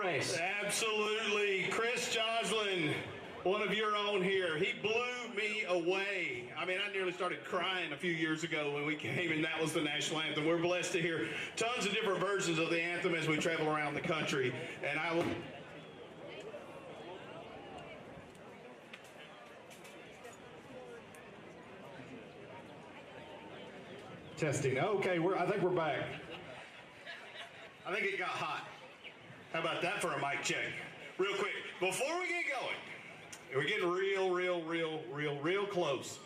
race. Absolutely. Chris Joslin, one of your own here. He blew me away. I mean, I nearly started crying a few years ago when we came and that was the national anthem. We're blessed to hear tons of different versions of the anthem as we travel around the country. And I will... Testing. Okay, I think we're back. I think it got hot. How about that for a mic check? Real quick, before we get going, we're getting real close.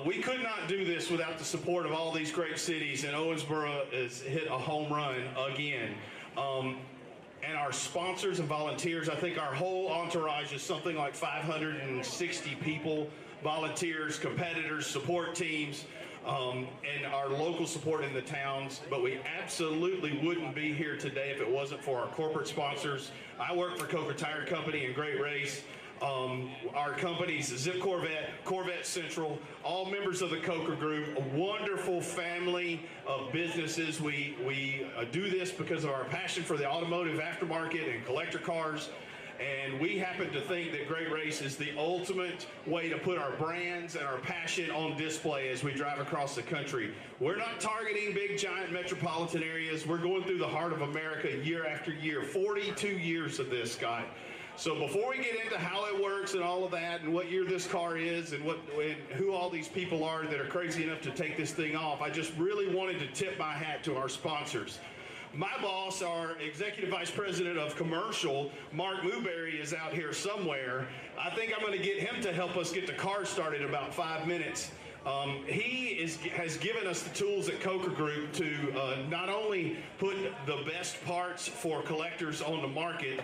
We could not do this without the support of all these great cities, and Owensboro has hit a home run again. And our sponsors and volunteers, I think our whole entourage is something like 560 people, volunteers, competitors, support teams, and our local support in the towns. But we absolutely wouldn't be here today if it wasn't for our corporate sponsors. I work for Coker Tire Company and Great Race. Our companies, Zip Corvette, Corvette Central, all members of the Coker Group, a wonderful family of businesses. We do this because of our passion for the automotive aftermarket and collector cars. And we happen to think that Great Race is the ultimate way to put our brands and our passion on display as we drive across the country. We're not targeting big, giant metropolitan areas. We're going through the heart of America year after year, 42 years of this, Scott. So before we get into how it works and all of that and what year this car is and who all these people are that are crazy enough to take this thing off, I just really wanted to tip my hat to our sponsors. My boss, our Executive Vice President of Commercial, Mark Newberry, is out here somewhere. I think I'm going to get him to help us get the car started in about 5 minutes. He has given us the tools at Coker Group to not only put the best parts for collectors on the market,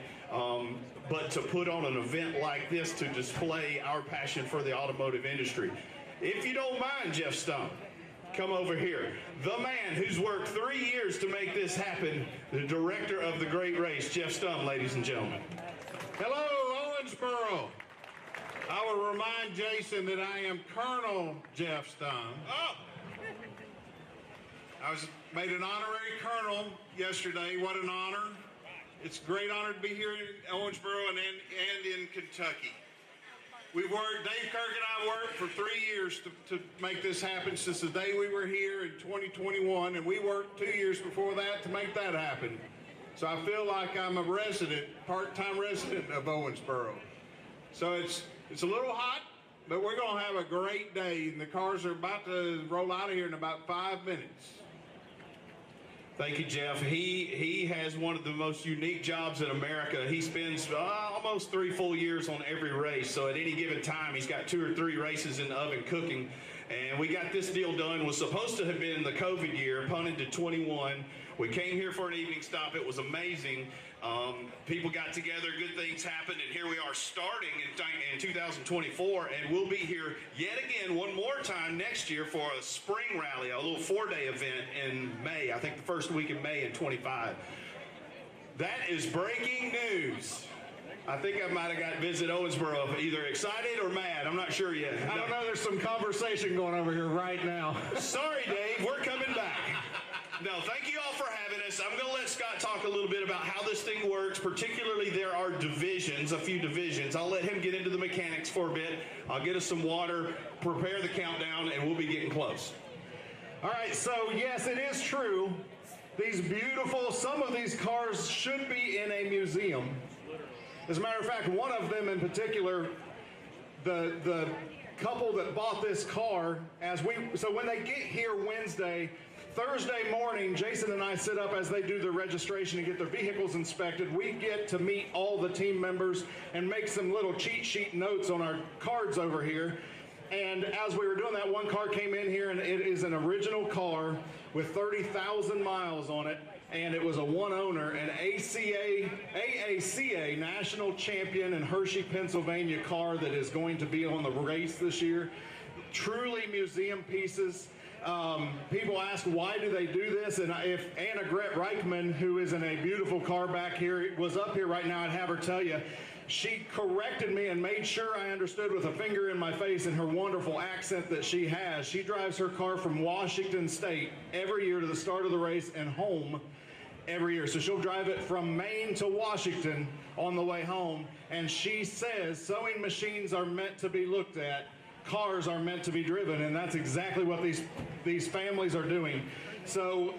but to put on an event like this to display our passion for the automotive industry. If you don't mind, Jeff Stump, come over here. The man who's worked 3 years to make this happen, the director of the Great Race, Jeff Stump, ladies and gentlemen. Hello, Owensboro. I will remind Jason that I am Colonel Jeff Stump. Oh! I was made an honorary colonel yesterday. What an honor. It's a great honor to be here in Owensboro and in Kentucky. We've worked, Dave Kirk and I worked for 3 years to make this happen since the day we were here in 2021, and we worked 2 years before that to make that happen. So I feel like I'm a resident, part-time resident of Owensboro. So it's a little hot, but we're gonna have a great day, and the cars are about to roll out of here in about 5 minutes. Thank you, Jeff. He has one of the most unique jobs in America. He spends almost 3 full years on every race. So at any given time, he's got 2 or 3 races in the oven cooking. And we got this deal done. It was supposed to have been the COVID year, punted to 21. We came here for an evening stop. It was amazing. People got together, good things happened, and here we are starting in 2024, and we'll be here yet again one more time next year for a spring rally, a little 4-day event in May, I think the first week in May in 25. That is breaking news. I think I might have got Visit Owensboro either excited or mad. I'm not sure yet. I don't know. There's some conversation going over here right now. Sorry, Dave. We're coming back. No, thank you all for having us. I'm going to let Scott talk a little bit about how this thing works. Particularly, there are divisions, a few divisions. I'll let him get into the mechanics for a bit. I'll get us some water, prepare the countdown, and we'll be getting close. All right, so yes, it is true. These beautiful, some of these cars should be in a museum. As a matter of fact, one of them in particular, the couple that bought this car, so when they get here Wednesday, Thursday morning, Jason and I sit up as they do their registration and get their vehicles inspected. We get to meet all the team members and make some little cheat sheet notes on our cards over here. And as we were doing that, one car came in here, and it is an original car with 30,000 miles on it, and it was a one owner, an AACA national champion in Hershey, Pennsylvania car that is going to be on the race this year. Truly museum pieces. People ask, why do they do this? And if Anna Gret Reichman, who is in a beautiful car back here, was up here right now, I'd have her tell you, she corrected me and made sure I understood with a finger in my face and her wonderful accent that she has. She drives her car from Washington State every year to the start of the race and home every year. So she'll drive it from Maine to Washington on the way home. And she says sewing machines are meant to be looked at, cars are meant to be driven, and that's exactly what these families are doing. So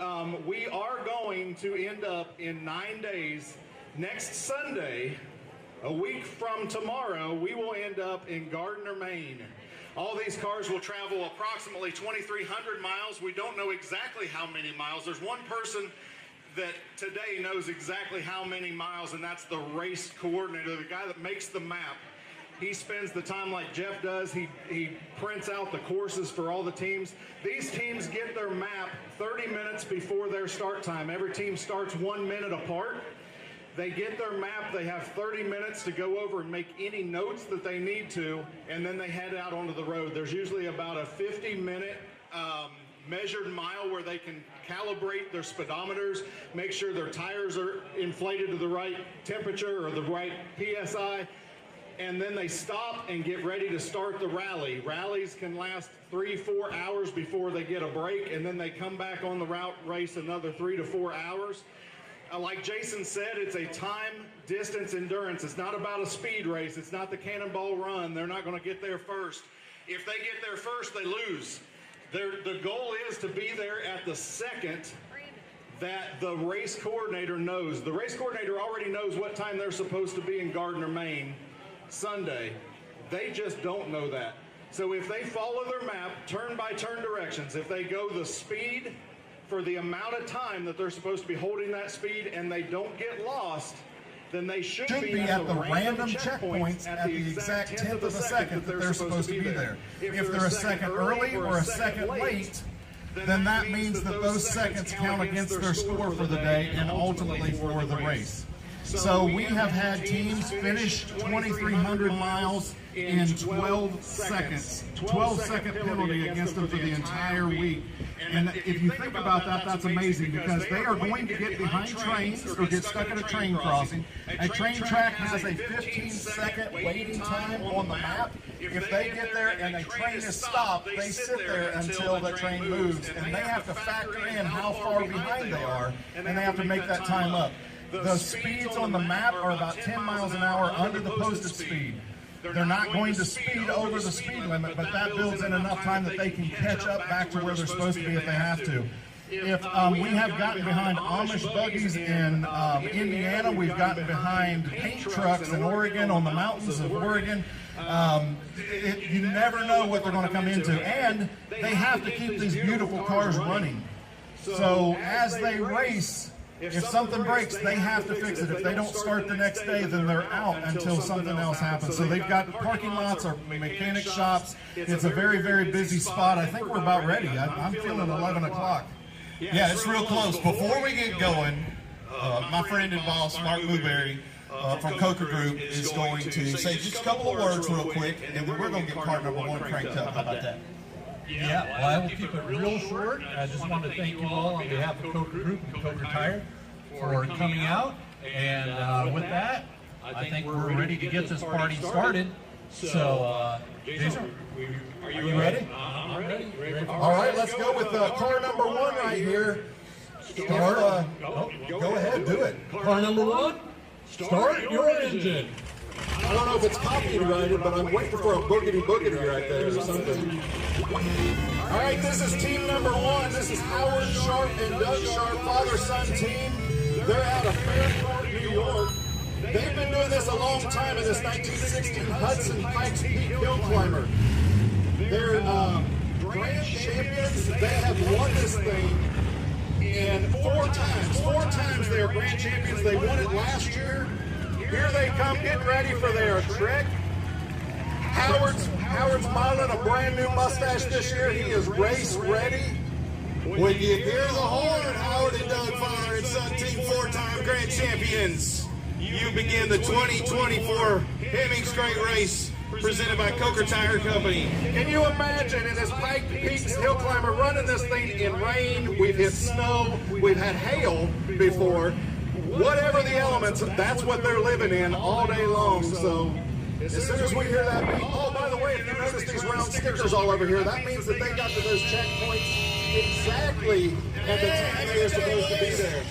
we are going to end up in 9 days. Next Sunday, a week from tomorrow, we will end up in Gardner, Maine. All these cars will travel approximately 2,300 miles. We don't know exactly how many miles. There's one person that today knows exactly how many miles, and that's the race coordinator, the guy that makes the map. He spends the time like Jeff does. He prints out the courses for all the teams. These teams get their map 30 minutes before their start time. Every team starts 1 minute apart. They get their map, they have 30 minutes to go over and make any notes that they need to, and then they head out onto the road. There's usually about a 50-minute measured mile where they can calibrate their speedometers, make sure their tires are inflated to the right temperature or the right PSI, and then they stop and get ready to start the rally. Rallies can last 3-4 hours before they get a break, and then they come back on the route race another 3 to 4 hours. Like Jason said, it's a time, distance, endurance. It's not about a speed race. It's not the cannonball run. They're not going to get there first. If they get there first, they lose. The goal is to be there at the second that the race coordinator knows. The race coordinator already knows what time they're supposed to be in Gardner, Maine, Sunday. They just don't know that. So if they follow their map, turn-by-turn directions, if they go the speed for the amount of time that they're supposed to be holding that speed and they don't get lost, then they should be at the random checkpoints at the exact tenth of a second that they're supposed to be there. If they're a second early or a second late, then that means that those seconds count against their score for the day and ultimately for the race. So we have had teams finish 2,300 miles in 12 seconds. 12-second penalty against them for the entire week. And if you think about that, that's amazing because they are going to get behind trains or get stuck at a train crossing. A train track has a 15-second waiting time on the map. If they get there and a train is stopped, they sit there until the train moves, and they have to factor in how far behind they are, and they have to make that time up. The speeds on the map are about 10 miles an hour under the posted speed. They're not going to speed over the speed limit, but that builds in enough time that they can catch up back to where they're supposed to be if they have to. If we have gotten behind Amish buggies in Indiana, we've gotten behind paint trucks in Oregon on the mountains of Oregon. You never know what they're going to come into, and they have to keep these beautiful cars running. So as they race, if something breaks, they have to fix it. If they don't start the next day, then they're out until something else happens. So they've got parking lots or mechanic shops. It's a very, very busy spot. I think we're about ready. I'm feeling 11 o'clock. Yeah, it's real close. Before we get going, my friend and boss, Mark Blueberry, from Coker Group, is going to say just a couple of words real quick, and then we're going to get car number 1 cranked up. How about that? Yeah, well, I will keep it real short. I just want to thank you all on behalf of Coker Group and Coker Tire for coming out. And with that, I think we're ready to get this party started. So, Jason, are you ready? I'm ready. All right, let's go with car number 1 right here. Start. Go ahead, do it. Car number 1, start your engine. I don't know if it's copyrighted, but I'm waiting for a boogity right there or something. All right, this is team number 1. This is Howard Sharp and Doug Sharp, father-son team. They're out of Fairport, New York. They've been doing this a long time in this 1916 Hudson Pikes Peak hill climber. They're grand champions. They have won this thing in 4 times. 4 times they are grand champions. They won it last year. Here they come getting ready for their trek. Howard's modeling a brand new mustache this year. He is race ready. When you hear the horn, Howard and Doug, father and son team, 4-time grand champions, you begin the 2024 Hemming Straight Race presented by Coker Tire Company. Can you imagine in this Pike Peaks hill climber running this thing in rain? We've hit snow, we've had hail before. Whatever the elements, that's what they're living in all day long. So as soon as we hear that beat, oh, by the way, if you notice these round stickers all over here, that means that they got to those checkpoints exactly at the time they were supposed to be there.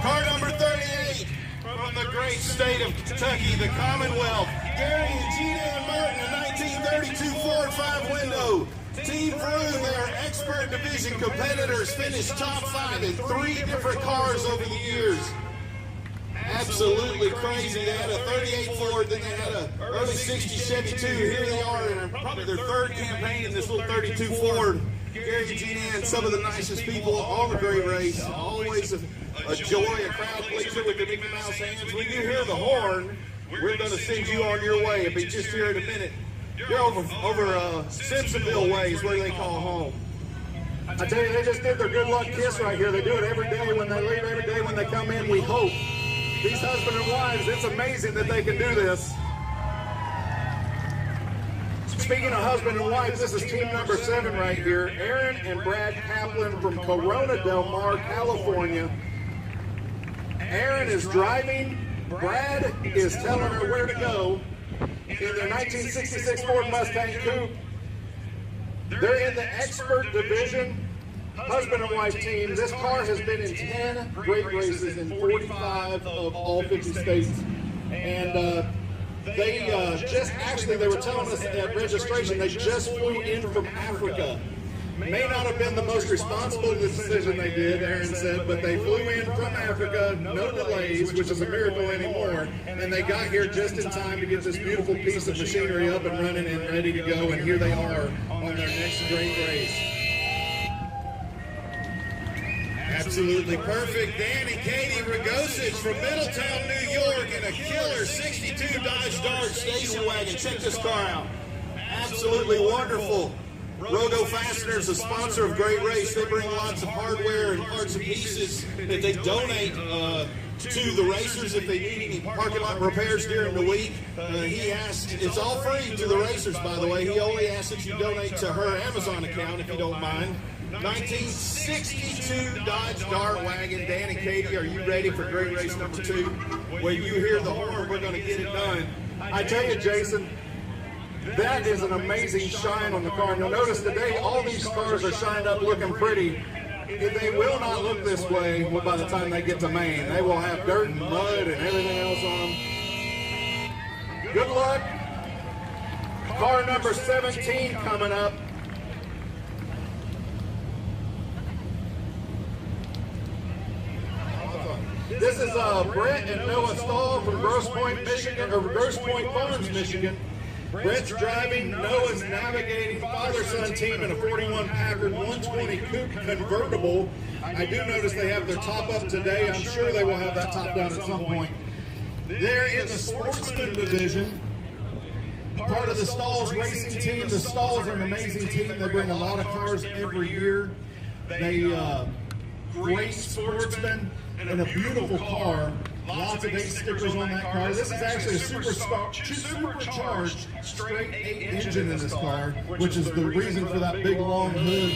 Car number 38 from the great state of Kentucky, the Commonwealth, Gary and Gina Martin, a 1932 Ford 5-window. Team Vroom, their expert division competitors, finished top 5 in 3 different cars over the years. Absolutely crazy. They had a 38 Ford, then they had a early 60 Chevy too. Here they are in probably their 3rd campaign in this little 32 Ford. Gary and Gina and some of the nicest people on the great race. Always a joy, a crowd pleaser with the Mickey Mouse hands. When you hear the horn, we're going to send you on your way. It'll be just here in a minute. You're over Simpsonville Way is where they call home. I tell you, they just did their good luck kiss right here. They do it every day when they leave, every day when they come in, we hope. These husband and wives, it's amazing that they can do this. Speaking of husband and wife, this is team number 7 right here. Aaron and Brad Kaplan from Corona Del Mar, California. Aaron is driving. Brad is telling her where to go in their 1966 Ford Mustang Coupe. They're in the expert division. Husband and wife team. This car has been in 10 great races in 45 of all 50 states. And they were telling us at registration, they just flew in from Africa. May not have been the most responsible decision they did, Aaron said, but they flew in from Africa, no delays, which is a miracle anymore, and they got here just in time to get this beautiful piece of machinery up and running and ready to go, and here they are on their next great race. Absolutely perfect. Dan and Katie Rogosich from Middletown, New York, in a killer 62 Dodge Dart station wagon. Check this car out. Absolutely wonderful. Rogo Fasteners, a sponsor of Great Race. They bring lots of hardware and parts and pieces that they donate to the racers if they need any parking lot repairs during the week. He asked, it's all free to the racers, by the way. He only asks that you donate to her Amazon account if you don't mind. 1962 Dodge Dart wagon. Dan and Katie, are you ready for Great Race number 2? When you hear the horn, we're going to get it done. I tell you, Jason, that is an amazing shine on the car. And you'll notice today all these cars are shined up looking pretty. They will not look this way by the time they get to Maine. They will have dirt and mud and everything else on them. Good luck. Car number 17 coming up. This is Brett and Noah Stahl from Grosse Pointe, Michigan, or Grosse Pointe Farms, Michigan. Brett's driving, Noah's navigating, father-son team in a 41 Packard 120 Coupe convertible. I do notice they have their top up today. I'm sure they will have that top down at some point. They're in the Sportsman division, part of the Stahls racing team. The Stahls are an amazing team. They bring a lot of cars every year. They great sportsmen and a beautiful car. Lots of 8 stickers on that car. This is actually a supercharged straight 8 engine in this car, which is the reason for that big long hood.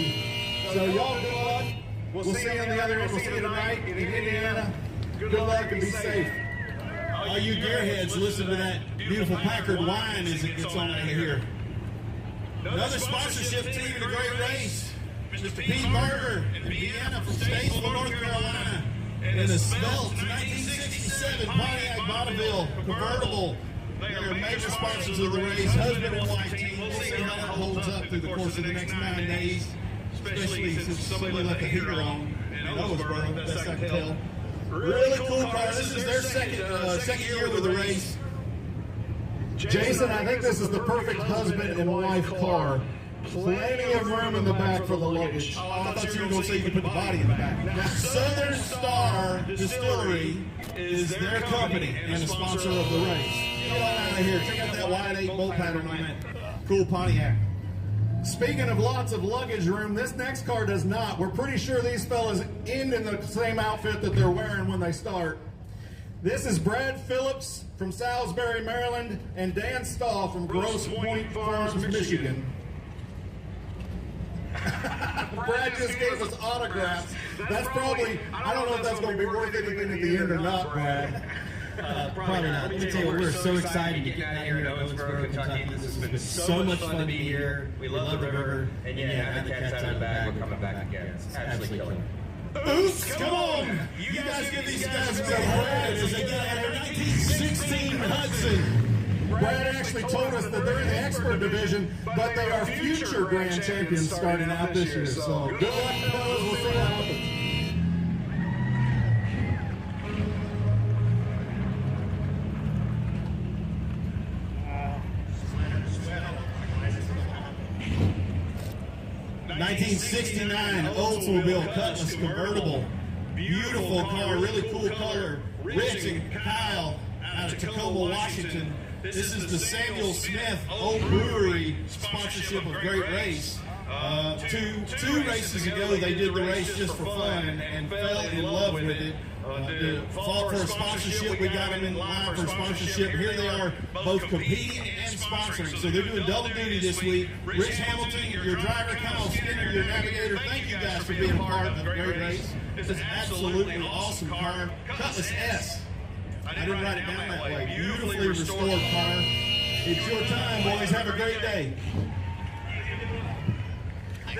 So y'all good luck. We'll see you on the other end. We'll see you tonight in Indiana. Good luck and be safe. All you gearheads, listen to that beautiful Packard whine as it gets on out of here. Another sponsorship team in a great race. Mr. Pete Barger in Vienna from Statesville, North Carolina. And the Svelte 1967 Pontiac Bonneville convertible. They're major sponsors of the race. Husband and wife team. We'll see how that holds up through the course of the next 9 days. Especially since somebody left a heater on in Owensboro, best I can tell. Really cool car. This is their second year with the race. Jason, I think this is the perfect husband and wife car. Plenty of room in the back for the luggage. Oh, I thought you were going to say you could put the body in the back. Southern Star Distillery is their company and a sponsor of the race. Get on out of here. Check out that wide 8 bolt pattern on that cool Pontiac. Speaking of lots of luggage room, this next car does not. We're pretty sure these fellas end in the same outfit that they're wearing when they start. This is Brad Phillips from Salisbury, Maryland, and Dan Stahl from Grosse Pointe Farms, Michigan. Brad just gave us autographs. That's probably, I don't know if that's going to be worth anything at the end or not, Brad. Probably not. Let me tell you, we're so excited to get out here in Owensboro, Kentucky. This has been so much fun to be here. We love the river. And yeah, now the cat's out of the bag, we're coming back again. It's absolutely killing. Oops, come on. You guys give these guys some credit as they get out of 1916 Hudson. Brad actually told us that they're in the expert division, but they are future grand champions starting out this year. So good luck, fellas. We'll see what happens. '69 Oldsmobile Cutlass convertible. Beautiful car, really cool color. Rich and Kyle out of Tacoma, Washington. This is the Samuel Smith Old Brewery sponsorship of Great Race. Two races ago, they did the race just for fun and fell in love with it. Fought for a sponsorship. We got them in line for sponsorship. Here they are, both competing and sponsoring. So they're doing double duty this week. Rich Hamilton, your driver, Kyle Skinner, your navigator. Thank you guys for being a part of the Great Race. This is absolutely awesome car. Cutlass S. I didn't write it down that way. Beautifully restored car. It's your time, boys. Have a great day.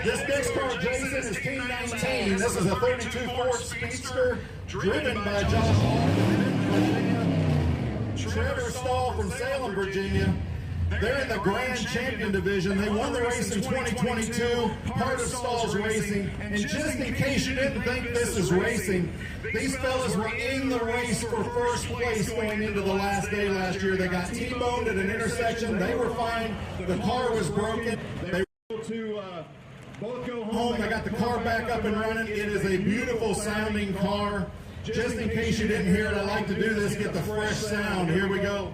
This next car, Jason, is Team 19. This is a 32 Ford Speedster driven by Josh Hall from Virginia, Trevor Stahl from Salem, Virginia. They're in the Grand Champion Division. They won the race in 2022, part of Stahl's racing. And just in case you didn't think this is racing, these fellas were in the race for first place going into the last day last year. They got T-boned at an intersection. They were fine. The car was broken. They were able to both go home. They got the car back up and running. It is a beautiful sounding car. Just in case you didn't hear it, I like to do this, get the fresh sound. Here we go.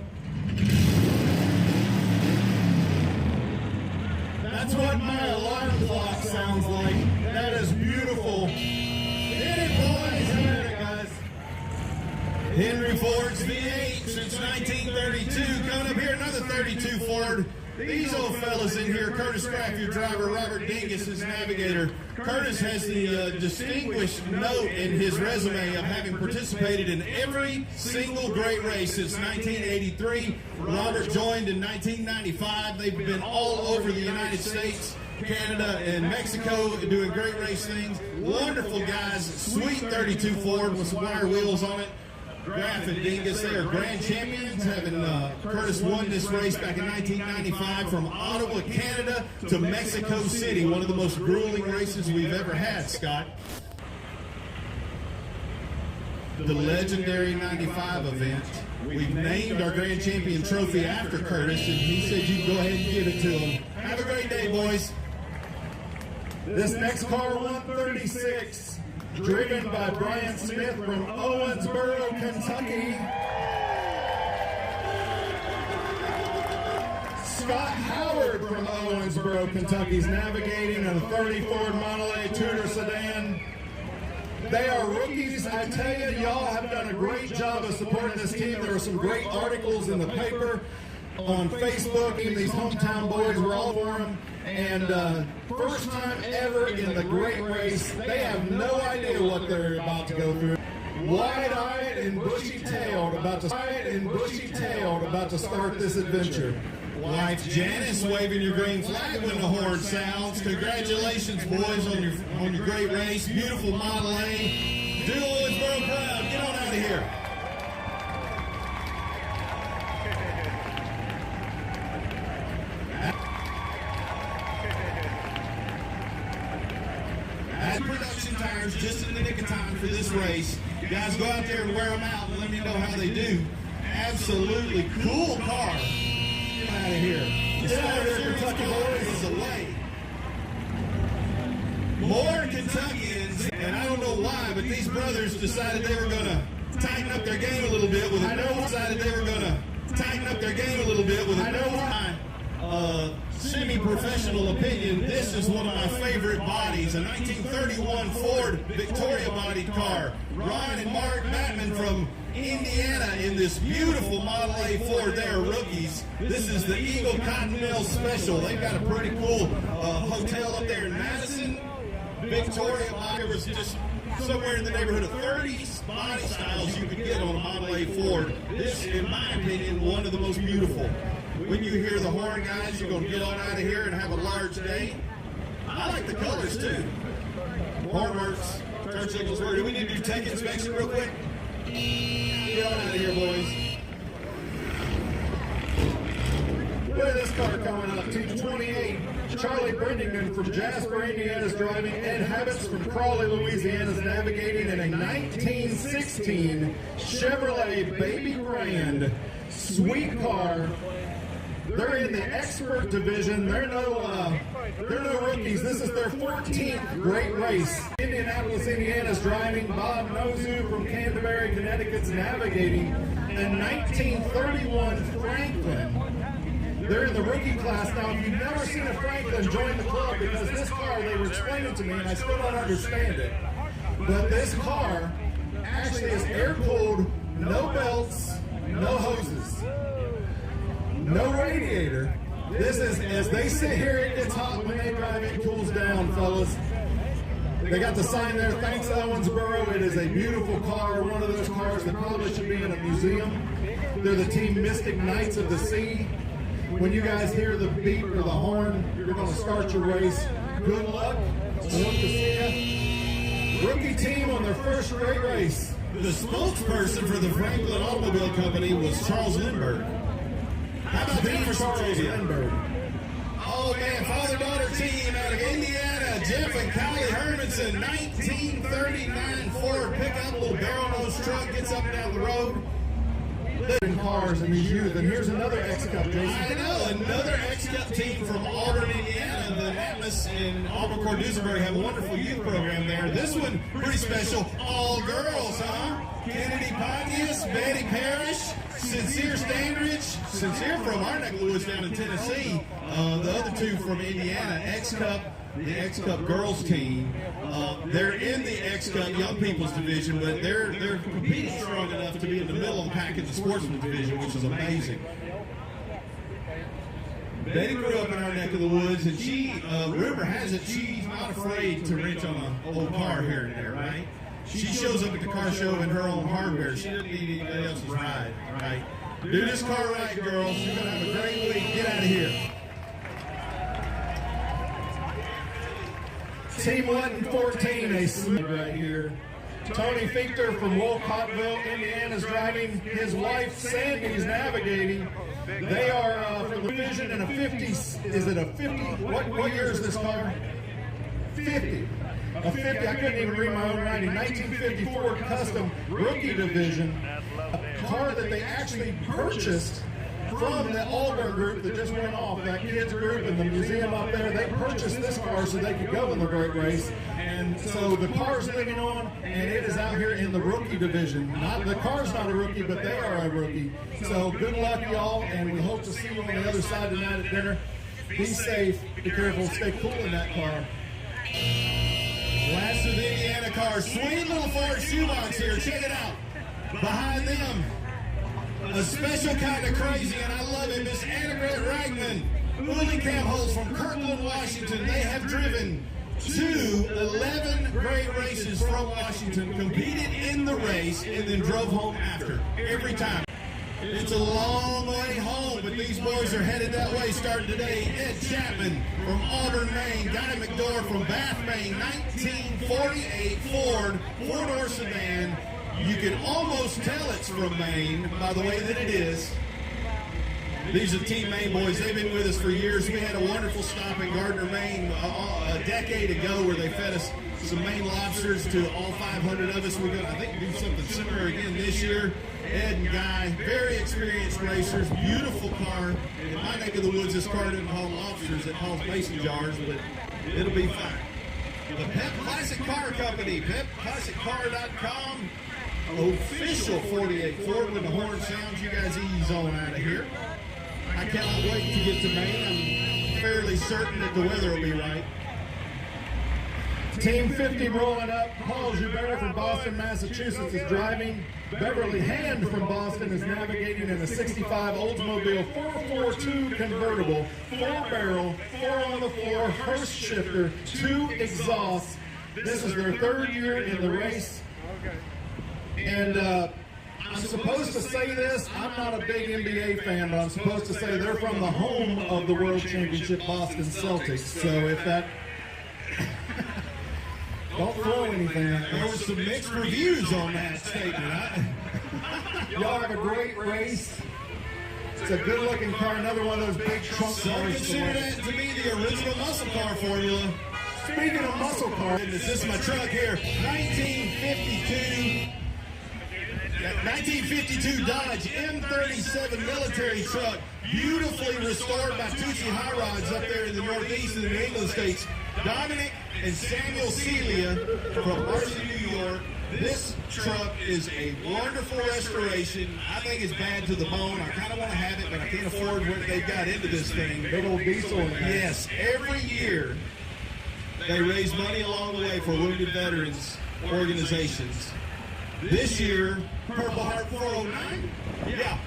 That's what my alarm clock sounds like. That is beautiful. Hit it, boys. Hit it, guys. Henry Ford's V8 since 1932. Coming up here, another 32 Ford. These old fellas in here, Curtis Craft, your driver, Robert Dingus, his navigator. Curtis has the distinguished note in his resume of having participated in every single great race since 1983. Robert joined in 1995. They've been all over the United States, Canada, and Mexico doing great race things. Wonderful guys. Sweet 32 Ford with some wire wheels on it. Graff and Dingus, they are grand champions, having Curtis won this race back in 1995 from Ottawa, Canada to Mexico City, one of the most grueling races we've ever had, Scott. The legendary 95 event. We've named our grand champion trophy after Curtis, and he said you go ahead and give it to him. Have a great day, boys. This next car, 136. Driven by Brian Smith from Owensboro, Kentucky. Scott Howard from Owensboro, Kentucky is navigating a 30 Ford Model A Tudor sedan. They are rookies. I tell you, y'all have done a great job of supporting this team. There are some great articles in the paper, on Facebook, and these hometown boys were all for them. And first time ever in the great race, they have no idea what they're about to go through. Wide-eyed and bushy-tailed, about to start this adventure. Wife Janice waving your green flag when the horn sounds. Congratulations, boys, on your great race. Beautiful Model A. Do Owensboro proud. Get on out of here. Production tires just in the nick of time for this race. You guys go out there and wear them out and let me know how they do. Absolutely cool car. Get out of here. Get out of here, Kentucky boys. Is away. More Kentuckians, and I don't know why, but these brothers decided they were going to tighten up their game a little bit with semi-professional opinion, this is one of my favorite bodies, a 1931 Ford Victoria bodied car. Ron and Mark Batman from Indiana in this beautiful Model A Ford. They are rookies. This is the Eagle Continental Special. They've got a pretty cool hotel up there in Madison. Victoria body was just somewhere in the neighborhood of 30 body styles you could get on a Model A Ford. This, in my opinion, one of the most beautiful. When you hear the horn, guys, you're going to get on out of here and have a large day. I like the colors, too. Horn works. Turn signals work. Do we need to do tech inspection real quick? Get on out of here, boys. Look at this car coming up. Team 28, Charlie Brendington from Jasper, Indiana is driving. Ed Habits from Crawley, Louisiana is navigating in a 1916 Chevrolet Baby Grand. Sweet car. They're in the expert division. They're no rookies. This is their 14th great race. Indianapolis, Indiana is driving. Bob Nozu from Canterbury, Connecticut is navigating a 1931 Franklin. They're in the rookie class. Now, if you've never seen a Franklin, join the club, because this car, they were explaining to me, and I still don't understand it, but this car actually is air-cooled, no belts, no hoses, no radiator. This is, as they sit here, it gets hot when they drive, it cools down, fellas. They got the sign there, thanks Owensboro. It is a beautiful car, one of those cars that probably should be in a museum. They're the team Mystic Knights of the Sea. When you guys hear the beep or the horn, you're going to start your race. Good luck. Hope to see you. Rookie team on their first great race. The spokesperson for the Franklin Automobile Company was Charles Lindbergh. How about that for Charles Lindbergh? Oh man, father-daughter team out of Indiana, Jeff and Kylie Hermanson, 1939 Ford pickup, little barrel-nose truck, gets up and down the road. In cars and these youth, and here's another X-Cup, Jason. I know, another X-Cup team from Auburn, Indiana. The Atlas and Auburn-Duesenberg have a wonderful youth program there. This one, pretty special, all girls, huh? Kennedy Pontius, Betty Parrish, Sincere Standridge, Sincere from our neck of the woods down in Tennessee. The other two from Indiana, X-Cup, the X-Cup girls team. They're in the X-Cup Young People's Division, but they're competing strong enough to be in the middle of the pack in the Sportsman Division, which is amazing. Betty grew up in our neck of the woods, and she, rumor has it, she's not afraid to wrench on an old car here and there, right? She shows up at the car show in her own hardware. She doesn't need anybody else's ride, right? Do this car right, girls. You're going to have a great week. Get out of here. Team 114, a smooth right here. Tony Fichter from Wolcottville, Indiana is driving. His wife, Sandy, is navigating. They are from the division in a 50, is it a 50? What year is this car? 50. A 50, I couldn't even read my own writing. 1954 custom rookie division. A car that they actually purchased from the Auburn group that just went off, that kids group in the museum up there. They purchased this car so they could go in the great race. And so the car's living on, and it is out here in the rookie division. The car's not a rookie, but they are a rookie. So good luck, y'all, and we hope to see you on the other side tonight at dinner. Be safe, be careful, stay cool in that car. Last of the Indiana cars, sweet little Ford shoebox here. Check it out. Behind them, a special kind of crazy, and I love it, Miss Annabeth Reichman. Uli Camp Holtz from Kirkland, Washington. They have driven 11 great races from Washington, competed in the race, and then drove home after, every time. It's a long way home, but these boys are headed that way starting today. Ed Chapman from Auburn, Maine. Guy McDore from Bath, Maine. 1948 Ford four-door sedan. You can almost tell it's from Maine by the way that it is. These are Team Maine boys. They've been with us for years. We had a wonderful stop in Gardner, Maine a decade ago where they fed us some Maine lobsters to all 500 of us. We're going to, I think, do something similar again this year. Ed and Guy, very experienced racers, beautiful car. In my neck of the woods, this car doesn't haul lobsters, it hauls mason jars, but it'll be fine. The Pep Classic Car Company, pepclassiccar.com, official 48 Ford. When the horn sounds, you guys ease on out of here. I cannot wait to get to Maine. I'm fairly certain that the weather will be right. Team 50 rolling up. Paul Joubert from Boston, Massachusetts is driving. Beverly Hand from Boston is navigating in a 65 Oldsmobile 442 convertible, 4-barrel, 4 on-the-floor, Hurst shifter, 2 exhausts. This is their 3rd year in the race. And I'm supposed to say this, I'm not a big NBA fan, but I'm supposed to say they're from the home of the World Championship Boston Celtics. So if that... Don't throw anything at There us. were some mixed reviews on that statement. Y'all have a great race. It's a good-looking car, another one of those big trunk Some cars. consider that to be the original muscle car formula. Speaking of muscle cars, This is my truck here, 1952 Dodge M37 military truck, beautifully restored by Tucci High Rods up there in the Northeast of the New England states. Dominic and Samuel Celia from Marcy, New York. This truck is a wonderful restoration. I think it's bad to the bone. I kind of want to have it, but I can't afford what they got into this thing. big old diesel in there. Yes, every year they raise money along the way for wounded veterans organizations. This year, Purple Heart 409. Yeah.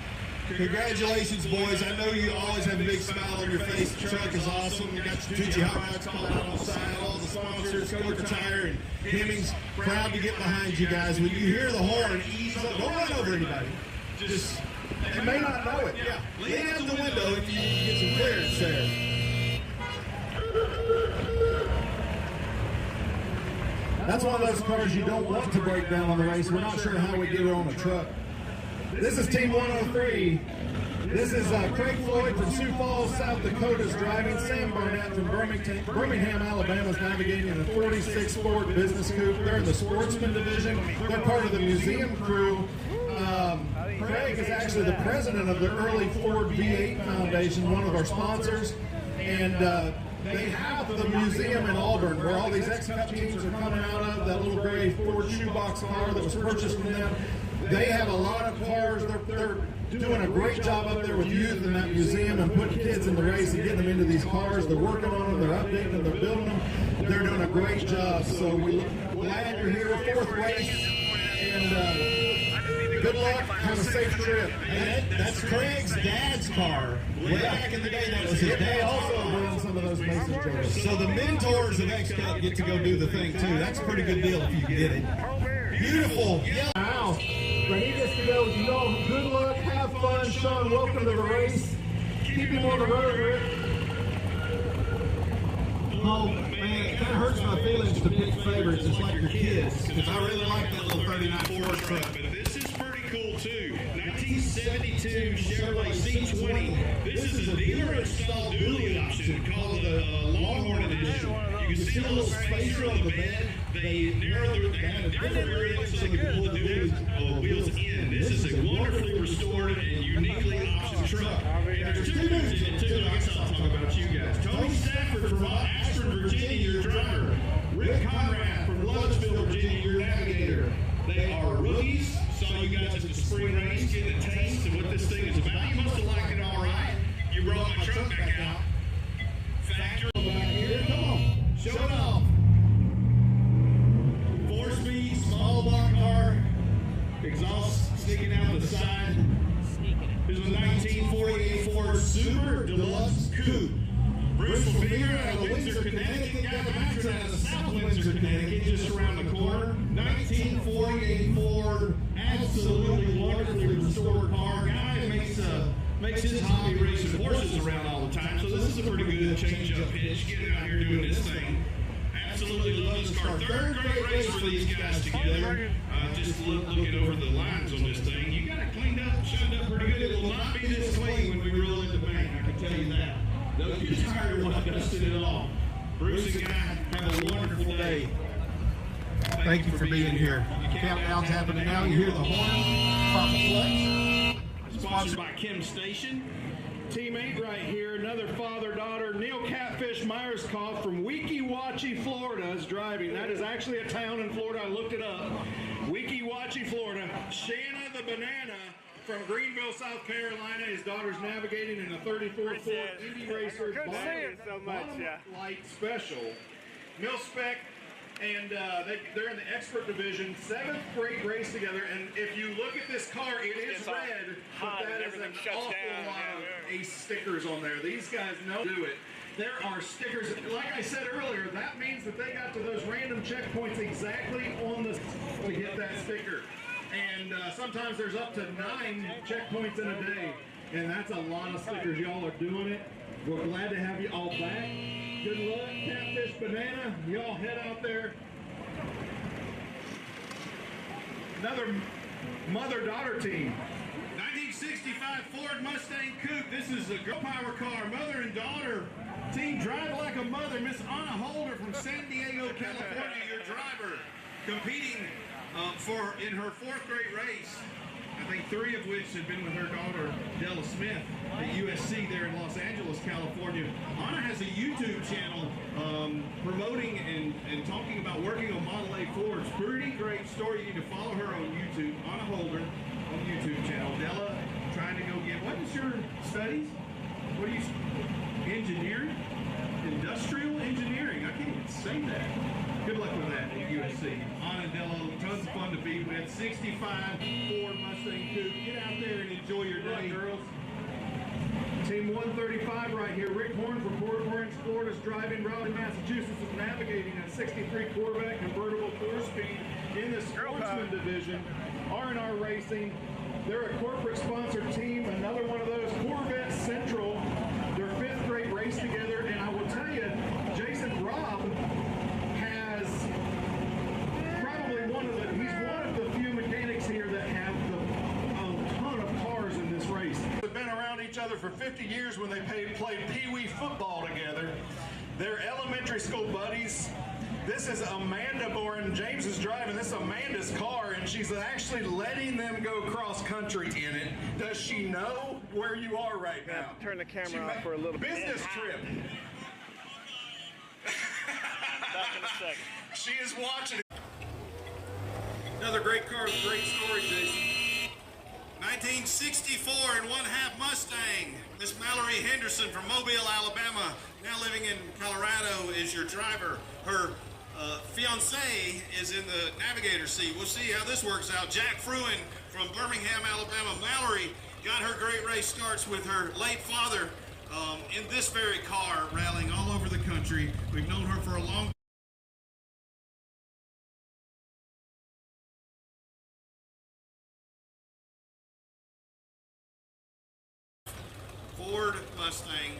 Congratulations, boys. I know you always have a big smile on your face. The truck is awesome. You got your Tucci Hot Rods calling out on the side, all the sponsors, Coker Tire and Hemmings. Proud to get behind you guys. When you hear the horn, ease up. Don't run over anybody. Just, You may not know it. yeah, lean out the window if you get some clearance there. That's one of those cars you don't want to break down on the race. We're not sure how we get it on the truck. This is Team 103. This is Craig Floyd from Sioux Falls, South Dakota's driving. Sam Barnett from Birmingham, Alabama is navigating a 46 Ford Business Coupe. They're in the Sportsman division. They're part of the museum crew. Craig is actually the president of the Early Ford V8 Foundation, one of our sponsors. And they have the museum in Auburn where all these X-Cup teams are coming out of, that little gray Ford shoebox car that was purchased from them. They have a lot of cars. They're doing a great job up there with youth in that museum and putting kids in the race and getting them into these cars. They're working on them, they're updating them, they're building them. They're doing a great job. So we're glad you're here, fourth race. And good luck. Have a safe trip. Hey, that's Craig's dad's car. Way back in the day, that was his They dad's also car. run some of those Mason Jars. So the mentors of X-Cup get to go do the thing too. That's a pretty good deal if you can get it. Beautiful. Yeah. Wow. But he gets to go with you all. Good luck. Have fun. Sean, welcome to the race. Keep him on the road, Rick. Oh, man, it kind of hurts my feelings to pick favorites. It's like your kids. Because I really like that little 39 Ford truck. But this is pretty cool too. 1972 Chevrolet C20. This is a dealer-installed dually option called the Longhorn Edition. You can see the little spacer on the bed. They narrow the different variants so they can pull the dually wheels in. This is a wonderfully restored and uniquely optioned truck. There's two dudes in it too. I guess I'll talk about you guys. Tony Stafford from Ashford, Virginia, your driver. Rick Conrad from Lunsville, Virginia, your navigator. They are rookies. Saw you guys at the spring race getting a taste of what this thing is about. You must have liked it all right. You brought my truck back out. Factor back here. Come on. Show it off. 4-speed, small block car. Exhaust sticking out the side. This is a 1948 Ford Super Deluxe Coupe. Bristol Beer out of Windsor, Connecticut. Got the mattress out of South Windsor, Connecticut, just around the corner. 1948 Ford, absolutely wonderfully restored car. Guy makes his hobby racing horses around all the time, so this is a pretty good change-up pitch. Getting out here doing this thing. Absolutely love this car. Third great race for these guys together. Just looking over the lines on this thing. You got it cleaned up, shined up pretty good. It will not be this clean when we roll into bank, I can tell you that. They'll get tired when I dusted it all. Bruce and Guy, have a wonderful day. Thank you for being here. Countdown's happening now. You hear the horn. Pop the flex. Sponsored by Kim Station. Team 8 right here, another father-daughter. Neil Catfish Myerscough from Weeki Wachee, Florida is driving. That is actually a town in Florida. I looked it up. Weeki Wachee, Florida. Shanna the Banana from Greenville, South Carolina. His daughter's navigating in a 34 Ford Indy Racer bottom light special. Mil-spec. And they're in the expert division, 7th grade race together. And if you look at this car, it is red, but that is an awful lot of Ace stickers on there. These guys know do it. There are stickers. Like I said earlier, that means that they got to those random checkpoints exactly on the to get that sticker. And sometimes there's up to 9 checkpoints in a day. And that's a lot of stickers. Y'all are doing it. We're glad to have you all back. Good luck, Catfish Banana. Y'all head out there. another mother-daughter team. 1965 Ford Mustang Coupe. This is a girl power car, mother and daughter. Team Drive Like a Mother, Miss Anna Holder from San Diego, California, your driver, competing in her 4th grade race. I think 3 of which had been with her daughter, Della Smith, at USC there in Los Angeles, California. Anna has a YouTube channel promoting and talking about working on Model A Fords. Pretty great story. You need to follow her on YouTube, Anna Holder on YouTube channel. Della trying to go get, what is your studies? What do you, engineering? Industrial engineering. I can't even say that. Good luck with that at USC. Anna and Della, tons of fun to be with. 65 Ford Mustang Coupe. Get out there and enjoy your day, girls. Team 135 right here. Rick Horn from Port Orange, Florida is driving. Raleigh, Massachusetts is navigating a 63 Corvette convertible 4-speed in the Sportsman division. R&R Racing. They're a corporate sponsored team. Another one of those. Corvette Central. Their 5th grade race together. And I will tell you, Jason Robb has probably he's one of the few mechanics here that have a ton of cars in this race. They've been around each other for 50 years when they played Pee-wee football together. They're elementary school buddies. This is Amanda Boren. James is driving. This is Amanda's car, and she's actually letting them go cross country in it. Does she know where you are right now? Turn the camera off for a little bit. Business trip. Back in a second. She is watching. Another great car with a great story, Jason. 1964 and 1/2 Mustang. Miss Mallory Henderson from Mobile, Alabama, now living in Colorado, is your driver. Her fiance is in the navigator seat. We'll see how this works out. Jack Fruin from Birmingham, Alabama. Mallory got her great race starts with her late father in this very car, rallying all over the country. We've known her for a long time. Ford Mustang,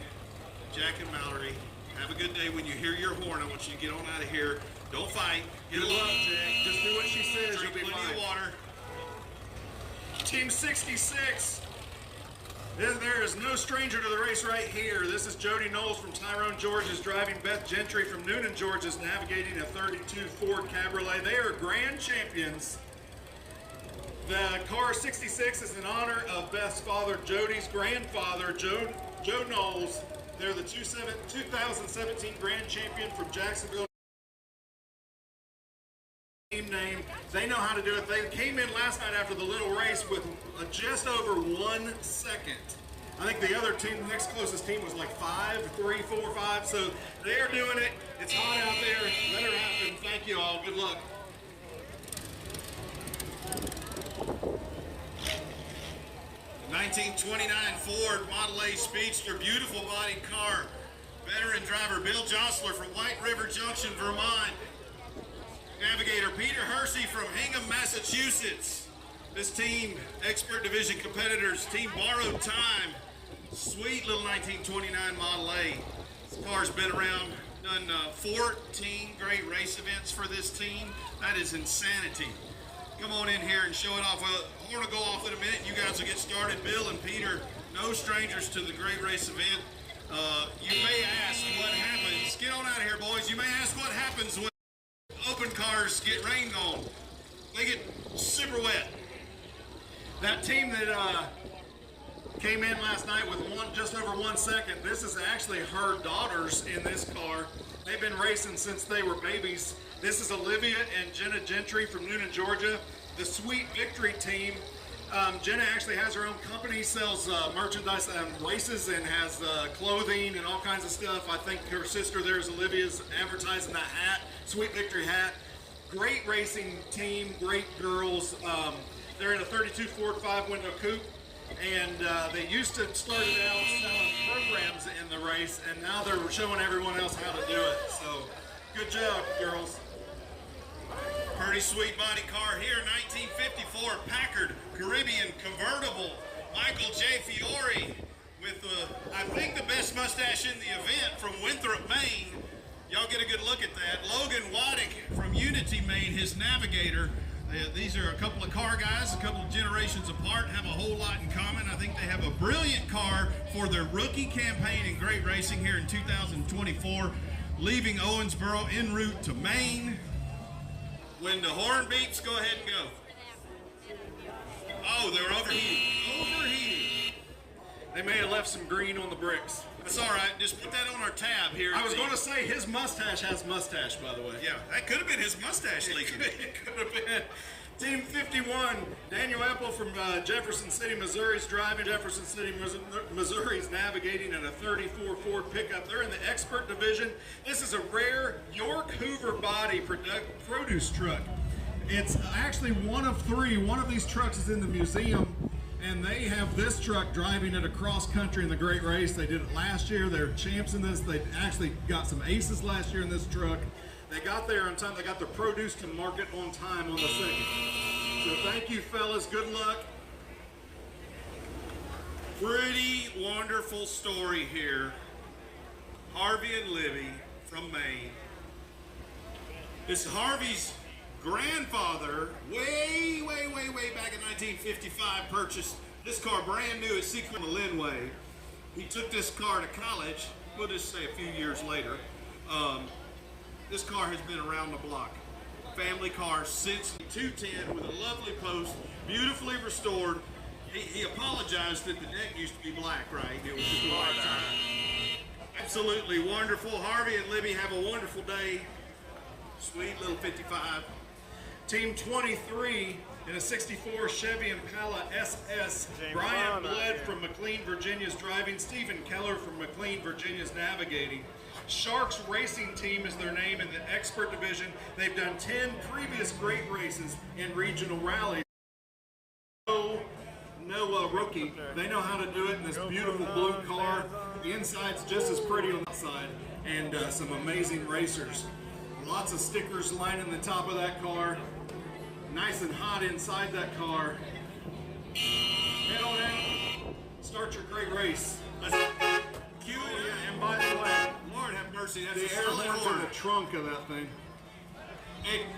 Jack and Mallory. Have a good day. When you hear your horn, I want you to get on out of here. Don't fight. Get Good luck, Jack. Just do what she says. Drink You'll be plenty fine. of water. Team 66. There is no stranger to the race right here. This is Jody Knowles from Tyrone, Georgia, is driving. Beth Gentry from Noonan, Georgia, is navigating a 32 Ford Cabriolet. They are grand champions. The car 66 is in honor of Beth's father, Jody's grandfather, Joe Knowles. They're the 2017 grand champion from Jacksonville. Team name. They know how to do it. They came in last night after the little race with just over 1 second. I think the other team, the next closest team was like 5, 3, 4, 5. So they are doing it. It's hot out there. Let her happen. Thank you all. Good luck. The 1929 Ford Model A Speedster, beautiful body car. Veteran driver Bill Jostler from White River Junction, Vermont. Navigator Peter Hersey from Hingham, Massachusetts. This team, expert division competitors, team Borrowed Time. Sweet little 1929 Model A. This car's been around, done 14 great race events for this team. That is insanity. Come on in here and show it off. I'm going to go off in a minute. You guys will get started. Bill and Peter, no strangers to the great race event. You may ask what happens. Get on out of here, boys. You may ask what happens when open cars get rained on. They get super wet. That team that came in last night with just over 1 second, this is actually her daughters in this car. They've been racing since they were babies. This is Olivia and Jenna Gentry from Noonan, Georgia. The Sweet Victory team. Jenna actually has her own company, sells merchandise and races, and has clothing and all kinds of stuff. I think her sister there is Olivia's advertising that hat, Sweet Victory hat. Great racing team, great girls. They're in a 32 Ford 5-window coupe, and they used to start out selling programs in the race, and now they're showing everyone else how to do it. So, good job, girls. Pretty sweet body car here, 1954 Packard Caribbean convertible. Michael J. Fiore with, I think, the best mustache in the event from Winthrop, Maine. Y'all get a good look at that. Logan Waddick from Unity, Maine, his navigator. These are a couple of car guys, a couple of generations apart, have a whole lot in common. I think they have a brilliant car for their rookie campaign in great racing here in 2024, leaving Owensboro en route to Maine. When the horn beeps, go ahead and go. Oh, they're overheating. Overheating. They may have left some green on the bricks. That's all right. Just put that on our tab here. I was going to say his mustache has mustache, by the way. Yeah, that could have been his mustache leaking. It could have been. Team 51, Daniel Apple from Jefferson City, Missouri's driving. Jefferson City, Missouri's navigating in a 34 Ford pickup. They're in the expert division. This is a rare York Hoover body produce truck. It's actually one of three. One of these trucks is in the museum, and they have this truck driving it across country in the Great Race. They did it last year. They're champs in this. They actually got some aces last year in this truck. They got there on time. They got their produce to market on time on the second. So thank you, fellas. Good luck. Pretty wonderful story here. Harvey and Libby from Maine. This is Harvey's grandfather, way back in 1955, purchased this car brand new at Sequin Linway. He took this car to college, we'll just say a few years later. This car has been around the block. Family car since 210 with a lovely post, beautifully restored. He apologized that the deck used to be black, right? It was just a hard time. Absolutely wonderful. Harvey and Libby have a wonderful day. Sweet little 55. Team 23 in a 64 Chevy Impala SS. Brian Blood from McLean, Virginia's driving. Stephen Keller from McLean, Virginia's navigating. Sharks Racing Team is their name in the expert division. They've done 10 previous great races in regional rallies. No rookie. They know how to do it in this beautiful blue car. The inside's just as pretty on the outside, and some amazing racers. Lots of stickers lining the top of that car. Nice and hot inside that car. Head on out. Start your great race. Cue it. Yeah, and by the way, Lord have mercy, that's the a air solid horns horn. in the trunk of that thing.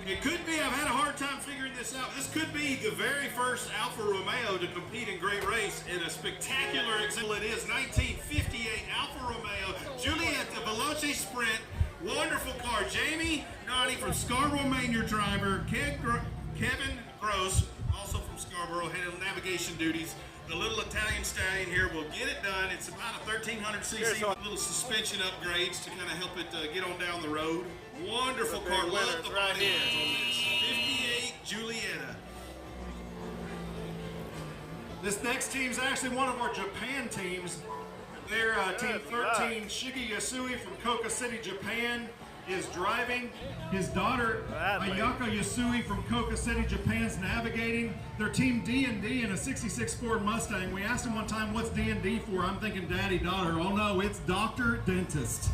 It could be, I've had a hard time figuring this out. This could be the very first Alfa Romeo to compete in great race in a spectacular example. It is 1958 Alfa Romeo Giulietta Veloce Sprint. Wonderful car. Jamie Noddy from Scarborough, Maine, your driver. Kevin Gross, also from Scarborough, handling navigation duties. The little Italian stallion here will get it done. It's about a 1300cc, little suspension upgrades to kind of help it get on down the road. Wonderful car. Love the body on this. 58 Giulietta. This next team's actually one of our Japan teams. They're Team 13, Shigi Yasui from Koka City, Japan, is driving. His daughter, Ayaka Yasui from Koka City, Japan's navigating. They're Team D&D in a 66 Ford Mustang. We asked him one time, what's D&D for? I'm thinking daddy, daughter. Oh no, it's doctor, dentist.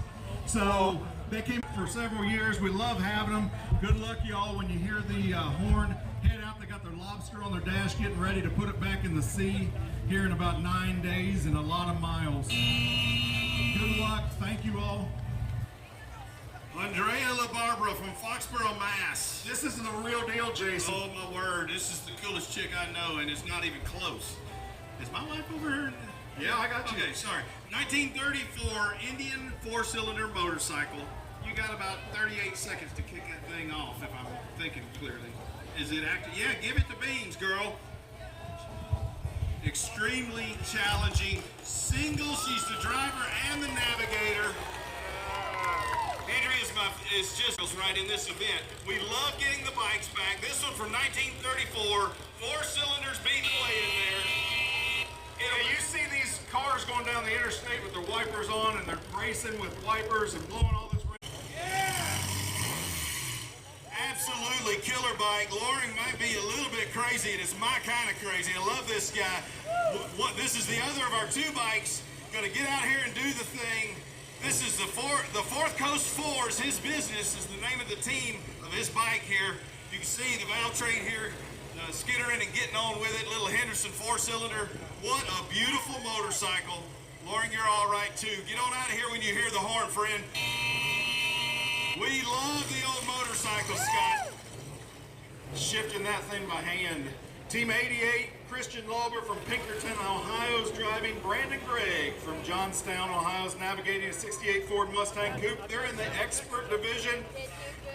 So they came for several years. We love having them. Good luck, y'all, when you hear the horn. Head out. They got their lobster on their dash, getting ready to put it back in the sea here in about 9 days and a lot of miles. Good luck. Thank you all. Andrea LaBarbara from Foxborough, Mass. This is the real deal, Jason. Oh my word, this is the coolest chick I know, and it's not even close. Is my wife over here? Yeah, I got you. Okay, sorry. 1934 Indian 4-cylinder motorcycle. You got about 38 seconds to kick that thing off, if I'm thinking clearly. Is it active? Yeah, give it the beans, girl. Extremely challenging. Single, she's the driver and the navigator. Andrea is just right in this event. We love getting the bikes back. This one from 1934, 4 cylinders beating away in there. Yeah, you see these cars going down the interstate with their wipers on, and they're racing with wipers and blowing all this. Yeah! Absolutely killer bike. Loring might be a little bit crazy, and it's my kind of crazy. I love this guy. This is the other of our 2 bikes. Gonna get out here and do the thing. This is the Fourth Coast Fours. His business is the name of the team of his bike here. You can see the valve train here, skittering and getting on with it. Little Henderson 4-cylinder. What a beautiful motorcycle. Loring, you're all right too. Get on out of here when you hear the horn, friend. We love the old motorcycle, Scott. shifting that thing by hand. Team 88, Christian Lauber from Pinkerton, Ohio is driving. Brandon Gregg from Johnstown, Ohio is navigating a 68 Ford Mustang Coupe. They're in the expert division.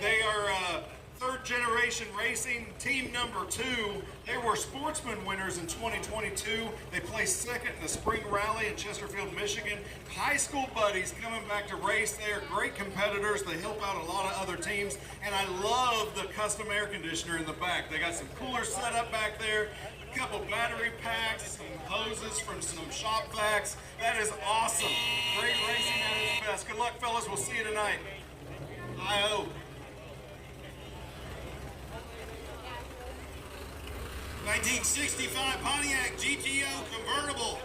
They are third generation racing. Team number 2, they were sportsman winners in 2022. They placed second in the spring rally in Chesterfield, Michigan. High school buddies coming back to race. They are great competitors. They help out a lot of other teams. And I love the custom air conditioner in the back. They got some coolers set up back there, a couple battery packs, some hoses from some shop vacs. That is awesome. Great racing at its best. Good luck, fellas. We'll see you tonight. I-O. 1965 Pontiac GTO convertible.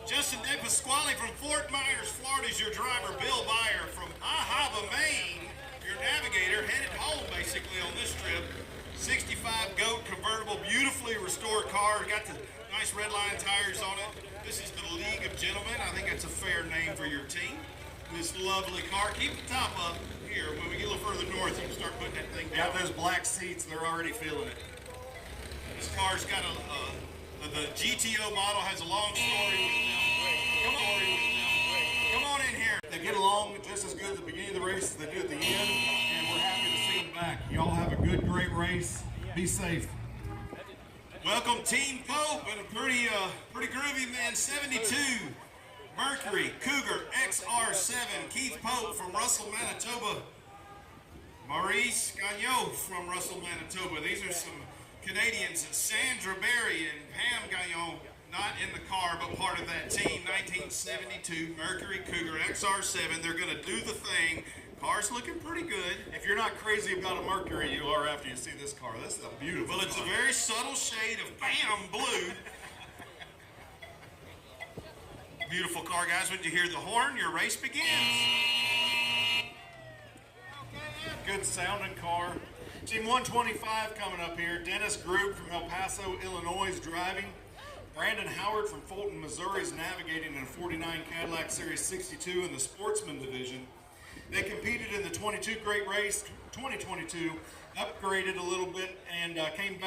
Justin DePasquale from Fort Myers, Florida is your driver. Bill Byer from Ahava, Maine, your navigator, headed home basically on this trip. 65 GOAT convertible, beautifully restored car. Got the nice red line tires on it. This is the League of Gentlemen. I think that's a fair name for your team. This lovely car. Keep the top up here. When we get a little further north, you can start putting that thing down. Got those black seats. They're already feeling it. This car's got the GTO model has a long story with them. Come on in here. They get along just as good at the beginning of the race as they do at the end, and we're happy to see them back. Y'all have a good, great race. Be safe. Welcome Team Pope and a pretty groovy man, 72. Mercury Cougar XR7. Keith Pope from Russell, Manitoba. Maurice Gagnon from Russell, Manitoba. These are some Canadians. Sandra Berry and Pam Gagnon, not in the car, but part of that team. 1972 Mercury Cougar XR7. They're going to do the thing. Car's looking pretty good. If you're not crazy about a Mercury, you are after you see this car. This is a beautiful Well, it's car. a very subtle shade of bam blue. Beautiful car, guys. When you hear the horn, your race begins. Good sounding car. Team 125 coming up here. Dennis Group from El Paso, Illinois is driving. Brandon Howard from Fulton, Missouri is navigating in a 49 Cadillac Series 62 in the Sportsman division. They competed in the 22 Great Race 2022, upgraded a little bit, and came back.